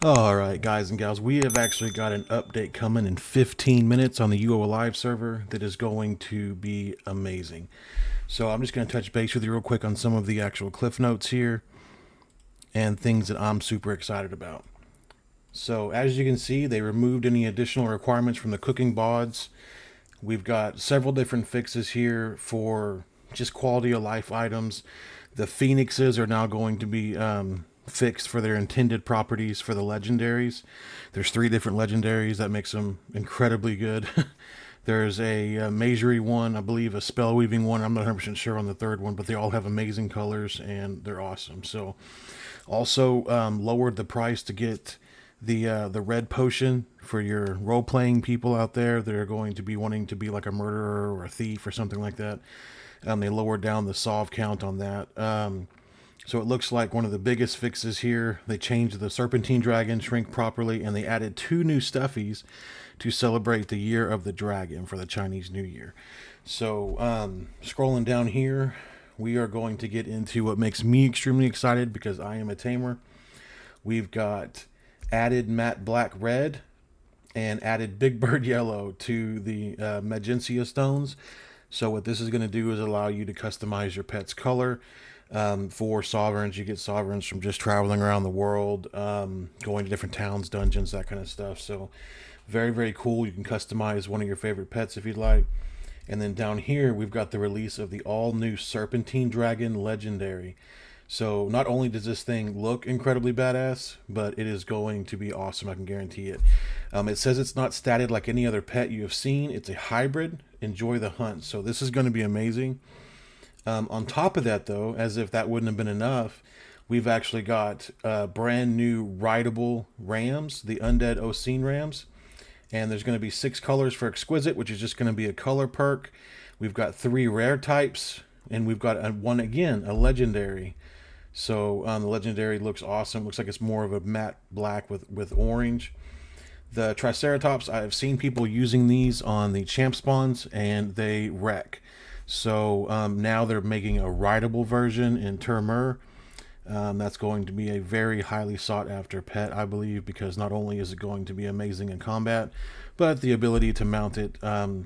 Alright guys and gals, we have actually got an update coming in 15 minutes on the UOAlive server that is going to be amazing. So I'm just going to touch base with you real quick on some of the actual cliff notes here and things that I'm super excited about. So as you can see, they removed any additional requirements from the cooking bods. We've got several different fixes here for just quality of life items. The phoenixes are now going to be fixed for their intended properties for the legendaries. There's 3 different legendaries that makes them incredibly good. There's a Majory one, I believe a spell weaving one. I'm not 100% sure on the third one, but they all have amazing colors and they're awesome. So also lowered the price to get the red potion for your role playing people out there that are going to be wanting to be like a murderer or a thief or something like that. They lowered down the solve count on that. So it looks like one of the biggest fixes here. They changed the serpentine dragon shrink properly, and they added 2 new stuffies to celebrate the year of the dragon for the Chinese New Year. So scrolling down here, we are going to get into what makes me extremely excited because I am a tamer. We've got added matte black red and added big bird yellow to the Magencia stones. So what this is going to do is allow you to customize your pet's color. For sovereigns, you get sovereigns from just traveling around the world, going to different towns, dungeons, that kind of stuff. So very, very cool. You can customize one of your favorite pets if you'd like. And then down here, we've got the release of the all-new Serpentine Dragon Legendary. So not only does this thing look incredibly badass, but it is going to be awesome. I can guarantee it. It says it's not statted like any other pet you have seen. It's a hybrid. Enjoy the hunt. So this is going to be amazing. On top of that, though, as if that wouldn't have been enough, we've actually got brand new rideable rams, the Undead Oseen rams. And there's going to be 6 colors for Exquisite, which is just going to be a color perk. We've got 3 rare types, and we've got one again, a legendary. So the legendary looks awesome. Looks like it's more of a matte black with orange. The Triceratops, I've seen people using these on the champ spawns, and they wreck. So now they're making a rideable version in Termur. That's going to be a very highly sought after pet, I believe, because not only is it going to be amazing in combat, but the ability to mount it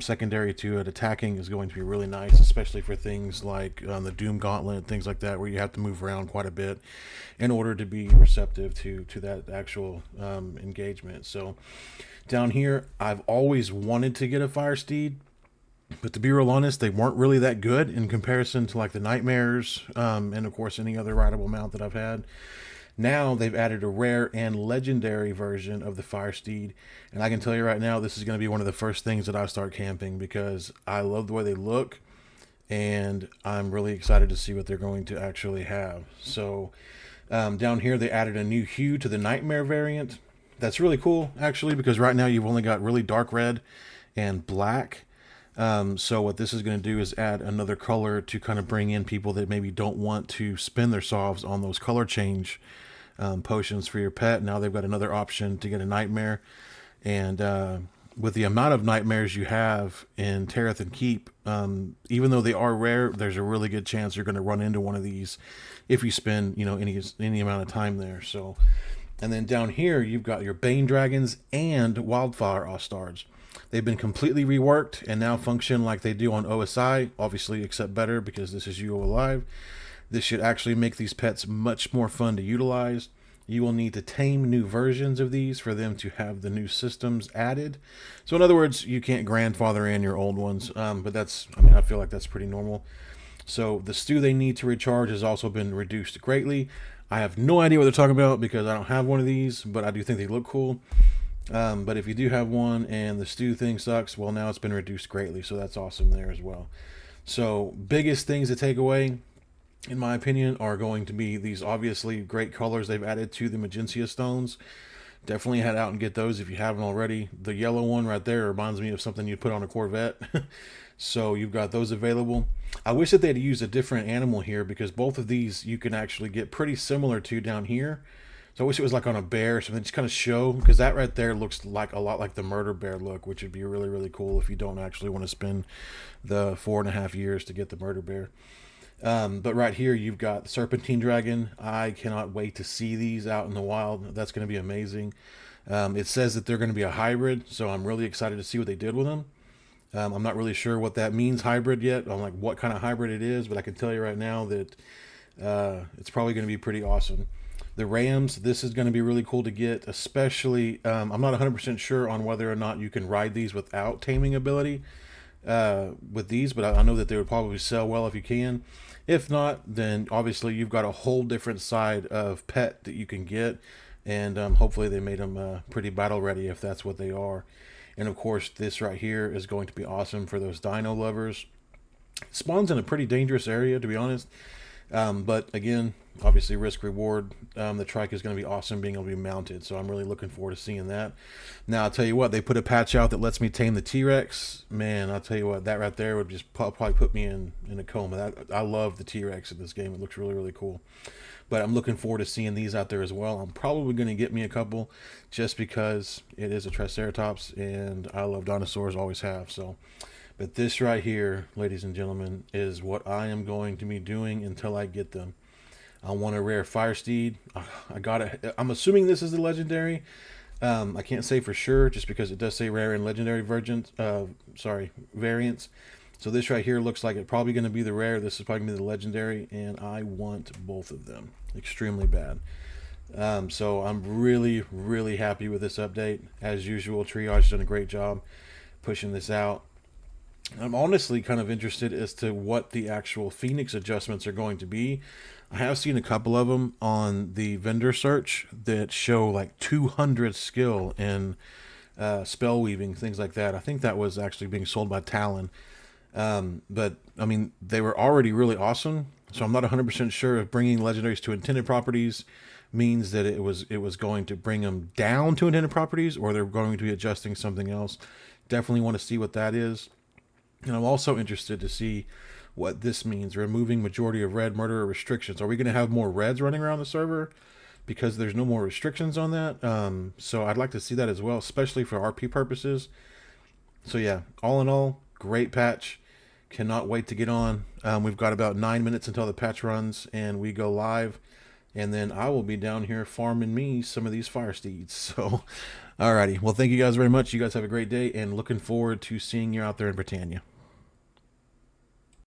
secondary to it attacking is going to be really nice, especially for things like the Doom Gauntlet, things like that, where you have to move around quite a bit in order to be receptive to that actual engagement. So down here, I've always wanted to get a Fire Steed, but to be real honest, they weren't really that good in comparison to like the Nightmares, and of course any other rideable mount that I've had. Now they've added a rare and legendary version of the Fire Steed, and I can tell you right now, this is going to be one of the first things that I start camping because I love the way they look, and I'm really excited to see what they're going to actually have. So down here, they added a new hue to the Nightmare variant. That's really cool, actually, because right now you've only got really dark red and black. So what this is going to do is add another color to kind of bring in people that maybe don't want to spend their solves on those color change potions for your pet. Now they've got another option to get a nightmare. And with the amount of nightmares you have in Tarathan Keep, even though they are rare, there's a really good chance you're going to run into one of these if you spend, any amount of time there. So, and then down here, you've got your Bane Dragons and Wildfire Ostards. They've been completely reworked and now function like they do on OSI, obviously, except better because this is UOAlive. This should actually make these pets much more fun to utilize. You will need to tame new versions of these for them to have the new systems added. So in other words, you can't grandfather in your old ones, but I feel like that's pretty normal. So the stew they need to recharge has also been reduced greatly. I have no idea what they're talking about because I don't have one of these, but I do think they look cool. But if you do have one and the stew thing sucks, well, now it's been reduced greatly, so that's awesome there as well. So biggest things to take away, in my opinion, are going to be these obviously great colors they've added to the Magencia stones. Definitely head out and get those if you haven't already. The yellow one right there reminds me of something you'd put on a Corvette. So you've got those available. I wish that they'd use a different animal here because both of these you can actually get pretty similar to down here. So I wish it was like on a bear or something, just kind of show, because that right there looks like a lot like the murder bear look, which would be really, really cool if you don't actually want to spend the 4.5 years to get the murder bear. But right here, you've got Serpentine Dragon. I cannot wait to see these out in the wild. That's going to be amazing. It says that they're going to be a hybrid, so I'm really excited to see what they did with them. I'm not really sure what that means, hybrid, yet. I'm like what kind of hybrid it is, but I can tell you right now that it's probably going to be pretty awesome. The Rams, this is going to be really cool to get, especially. I'm not 100% sure on whether or not you can ride these without taming ability with these, but I know that they would probably sell well if you can. If not, then obviously you've got a whole different side of pet that you can get, and hopefully they made them pretty battle ready if that's what they are. And of course, this right here is going to be awesome for those dino lovers. It spawns in a pretty dangerous area, to be honest. But again, obviously risk reward. The trike is going to be awesome being able to be mounted, so I'm really looking forward to seeing that. Now I'll tell you what, they put a patch out that lets me tame the T-Rex. Man, I'll tell you what, that right there would just probably put me in a coma. I love the T-Rex in this game. It looks really cool. But I'm looking forward to seeing these out there as well. I'm probably going to get me a couple just because it is a Triceratops and I love dinosaurs, always have. So, but this right here, ladies and gentlemen, is what I am going to be doing until I get them. I want a rare Fire Steed. I got it. I'm assuming this is the legendary. I can't say for sure just because it does say rare and legendary variants. So this right here looks like it's probably going to be the rare. This is probably going to be the legendary, and I want both of them extremely bad. So I'm really happy with this update. As usual, Triage has done a great job pushing this out. I'm honestly kind of interested as to what the actual Phoenix adjustments are going to be. I have seen a couple of them on the vendor search that show like 200 skill in spell weaving, things like that. I think that was actually being sold by Talon. But I mean, they were already really awesome. So I'm not 100% sure if bringing legendaries to intended properties means that it was going to bring them down to intended properties, or they're going to be adjusting something else. Definitely want to see what that is. And I'm also interested to see what this means. Removing majority of red murderer restrictions. Are we going to have more reds running around the server because there's no more restrictions on that? So I'd like to see that as well, especially for RP purposes. So yeah, all in all, great patch. Cannot wait to get on. We've got about 9 minutes until the patch runs and we go live. And then I will be down here farming me some of these fire steeds. So, alrighty. Well, thank you guys very much. You guys have a great day and looking forward to seeing you out there in Britannia.